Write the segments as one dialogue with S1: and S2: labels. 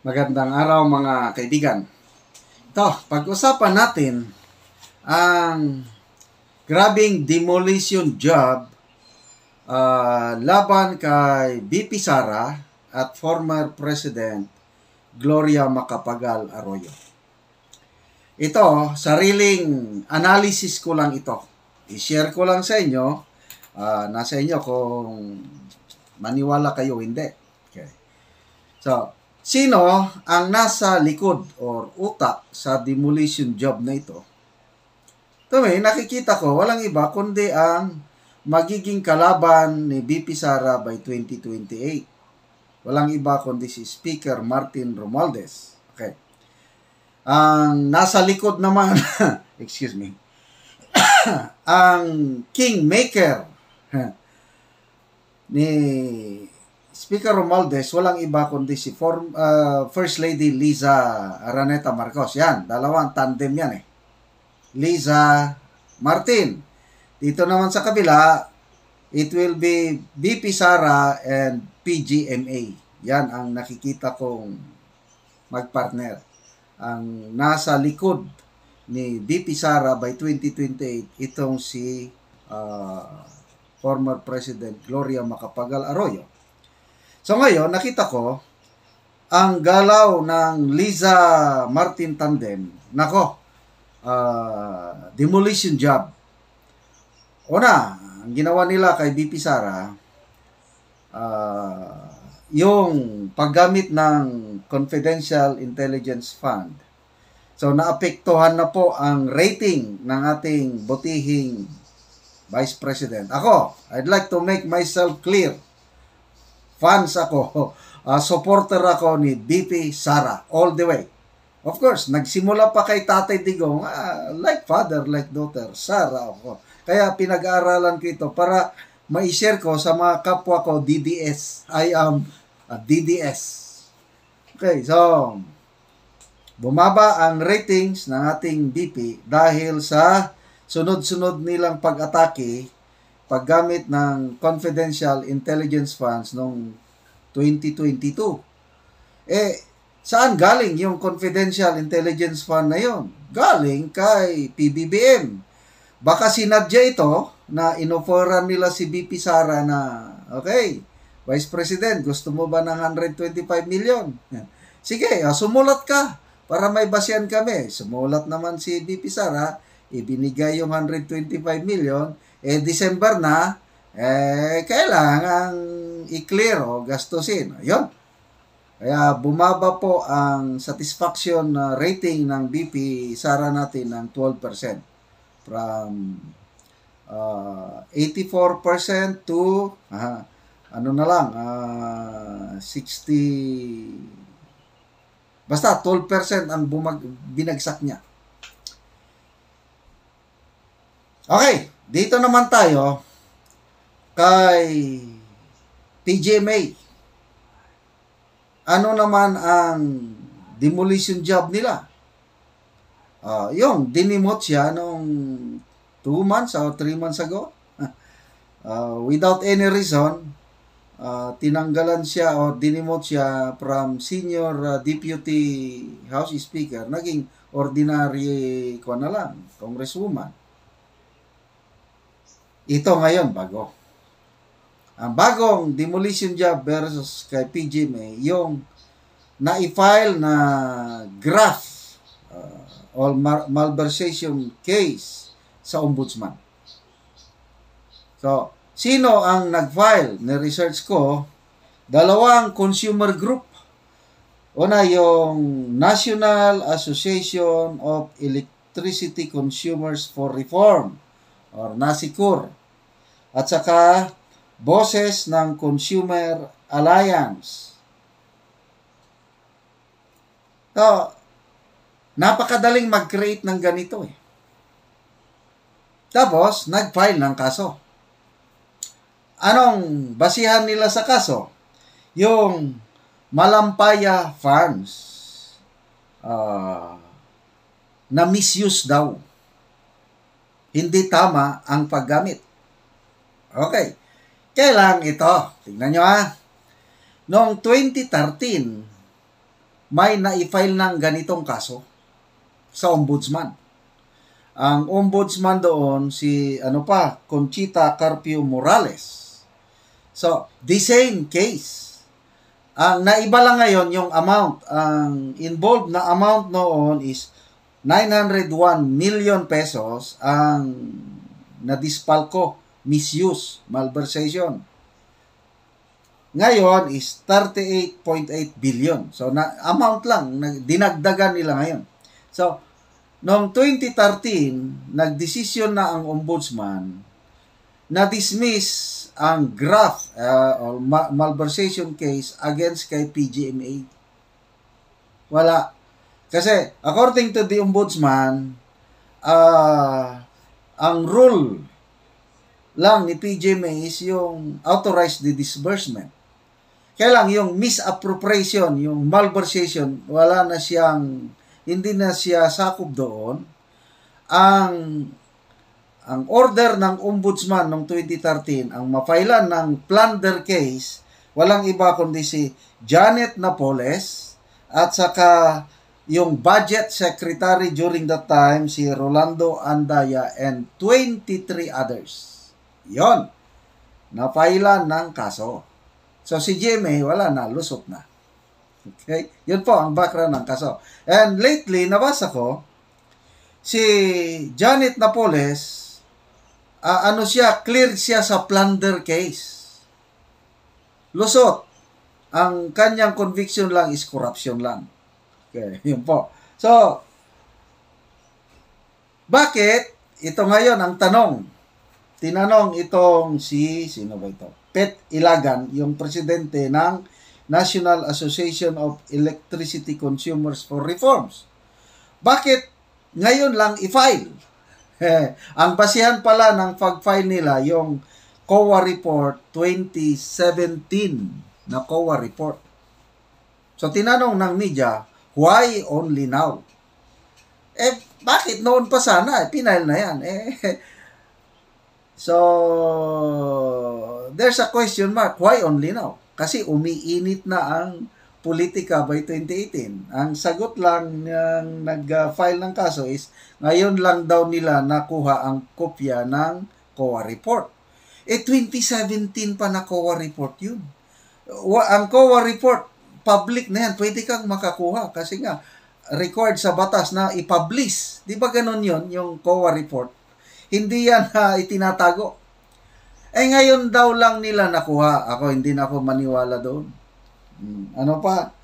S1: Magandang araw mga kaibigan. Ito, pag-usapan natin ang grabing demolition job laban kay BP Sara at former President Gloria Macapagal Arroyo. Ito, sariling analysis ko lang ito. I-share ko lang sa inyo. Nasa inyo kung maniwala kayo o hindi. Okay. So, sino ang nasa likod or utak sa demolition job na ito? Ito nakikita ko, walang iba kundi ang magiging kalaban ni BP Sara by 2028. Walang iba kundi si Speaker Martin Romualdez. Okay. Ang nasa likod naman, excuse me, ang kingmaker ni Speaker Romualdez, walang iba kundi si First Lady Liza Araneta Marcos. Yan, dalawang tandem yan eh. Liza Martin. Dito naman sa kabila, it will be BP Sara and PGMA. Yan ang nakikita kong magpartner. Ang nasa likod ni BP Sara by 2028, itong si former President Gloria Macapagal Arroyo. So ngayon, nakita ko, ang galaw ng Liza Martin tandem, demolition job. Una, ang ginawa nila kay BP Sara, yung paggamit ng Confidential Intelligence Fund. So, naapektuhan na po ang rating ng ating butihing Vice President. Ako, I'd like to make myself clear. Fans ako, supporter ako ni BP Sara all the way. Of course, nagsimula pa kay Tatay Digong, like father, like daughter, Sara ako. Kaya pinag-aaralan ko ito para ma-share ko sa mga kapwa ko DDS. I am a DDS. Okay, so bumaba ang ratings ng ating BP dahil sa sunod-sunod nilang pag-atake paggamit ng Confidential Intelligence Funds noong 2022. Saan galing yung Confidential Intelligence Fund na yon? Galing kay PBBM. Baka sinadya ito na inoferan nila si BP Sara na, okay, Vice President, gusto mo ba ng 125 million? Sige, sumulat ka para may basyan kami. Sumulat naman si BP Sara, ibinigay yung 125 million, December na, kailangan i-clear o gastusin. Ayun. Kaya bumaba po ang satisfaction rating ng BP Sara natin ng 12%. From 84% to, 60, basta 12% ang binagsak niya. Okay, dito naman tayo kay PGMA. Ano naman ang demolition job nila? Yung dinimot siya nung 2 months or 3 months ago. Without any reason, tinanggalan siya o dinimot siya from senior deputy House Speaker. Naging ordinary congresswoman. Ito ngayon, bago. Ang bagong demolition job versus kay PGMA, yung na-file na graft or malversation case sa ombudsman. So, sino ang nag-file? Na-research ko, dalawang consumer group. Una, yung National Association of Electricity Consumers for Reform or NASICOR. At saka, boses ng Consumer Alliance. So, napakadaling mag-create ng ganito eh. Tapos, nag-file ng kaso. Anong basihan nila sa kaso? Yung Malampaya funds na misuse daw. Hindi tama ang paggamit. Okay. Kailan ito? Tingnan nyo Noong 2013, may na-file ng ganitong kaso sa ombudsman. Ang ombudsman doon, si Conchita Carpio Morales. So, the same case. Ang naiba lang ngayon yung amount. Ang involved na amount noon is 901 million pesos ang nadispalko, misuse, malversation. Ngayon is 38.8 billion. So, amount lang, dinagdagan nila ngayon. So, noong 2013, nagdesisyon na ang ombudsman na dismiss ang graft or malversation case against kay PGMA. Wala. Kasi, according to the ombudsman, ang rule lang ni PGMA is yung authorized the disbursement. Kaya lang, yung misappropriation, yung malversation, hindi na siya sakop doon. Ang order ng ombudsman noong 2013, ang mafailan ng plunder case, walang iba kundi si Janet Napoles at saka yung budget secretary during that time, si Rolando Andaya and 23 others. Yon, nafailan ng kaso. So si GMA, wala na, lusot na. Okay? Yun po ang background ng kaso. And lately, nabasa ko, si Janet Napoles, cleared siya sa plunder case. Lusot. Ang kanyang conviction lang is corruption lang. Okay, yun po. So, bakit? Ito ngayon ang tanong. Tinanong itong sino ba ito? Pet Ilagan, yung presidente ng National Association of Electricity Consumers for Reforms. Bakit ngayon lang i-file? Ang basihan pala ng pag-file nila, yung COA Report 2017 na COA Report. So, tinanong ng media, why only now? Bakit noon pa sana? Pinail na yan. So, there's a question mark. Why only now? Kasi umiinit na ang politika by 2018. Ang sagot lang ng nag-file ng kaso is, ngayon lang daw nila nakuha ang kopya ng COA report. 2017 pa na COA report yun. Ang COA report, public na yan. Pwede kang makakuha kasi nga, required sa batas na i-publish. Di ba ganun yun, yung COA report? Hindi yan itinatago. Ngayon daw lang nila nakuha. Ako, hindi na ako maniwala doon. Ano pa?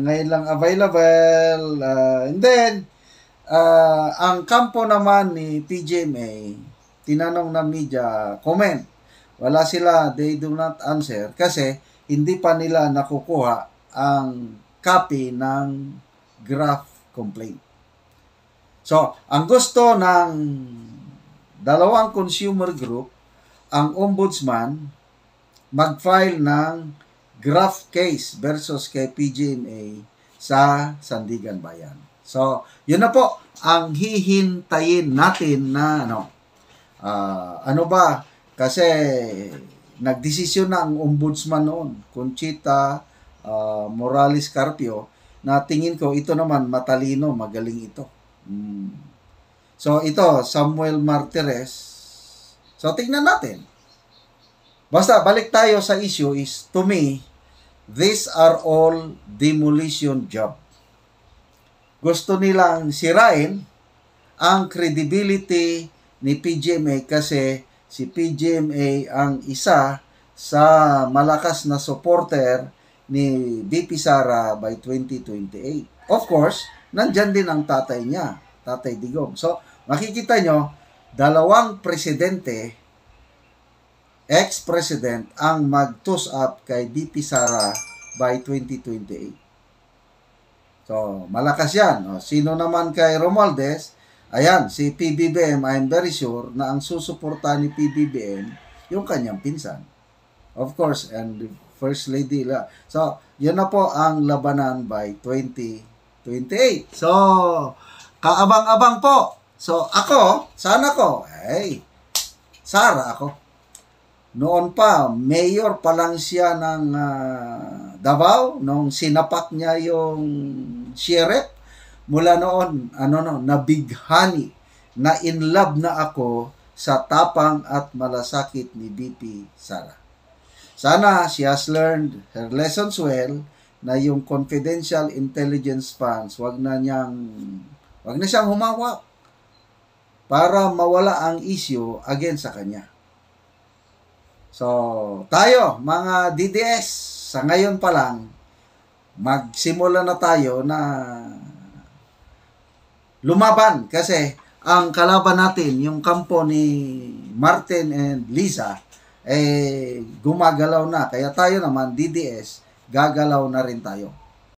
S1: Ngayon lang available. And then, ang kampo naman ni PGMA, tinanong na media, comment. Wala sila, they do not answer kasi hindi pa nila nakukuha ang copy ng draft complaint. So, ang gusto ng dalawang consumer group, ang ombudsman, mag-file ng graft case versus kay PGMA sa Sandigan Bayan. So, yun na po ang hihintayin natin na ano ba? Kasi nagdesisyon na ang ombudsman noon, Conchita Morales Carpio, na tingin ko ito naman matalino, magaling ito. So, ito, Samuel Martires. So, tingnan natin. Basta, balik tayo sa issue is, to me, these are all demolition job. Gusto nilang sirain ang credibility ni PGMA kasi si PGMA ang isa sa malakas na supporter ni VP Sara by 2028. Of course, nandyan din ang tatay niya, Tatay Digong. So, makikita nyo, dalawang presidente, ex-president, ang mag-toss up kay VP Sara by 2028. So, malakas yan. Sino naman kay Romualdez? Ayan, si PBBM, I'm very sure na ang susuporta ni PBBM, yung kanyang pinsan. Of course, and the First Lady. So, yun na po ang labanan by 2028. So, kaabang-abang po. So, ako, sana ko, Sara ako. Noon pa, mayor pa lang siya ng Davao nung sinapak niya yung sheriff. Mula noon, nabighani, na in love na ako sa tapang at malasakit ni VP Sara. Sana she has learned her lessons well, na yung confidential intelligence funds, wag na siyang humawak para mawala ang issue against sa kanya. So, tayo, mga DDS, sa ngayon pa lang, magsimula na tayo na lumaban kasi ang kalaban natin, yung kampo ni Martin and Liza, gumagalaw na. Kaya tayo naman, DDS, gagalaw na rin tayo.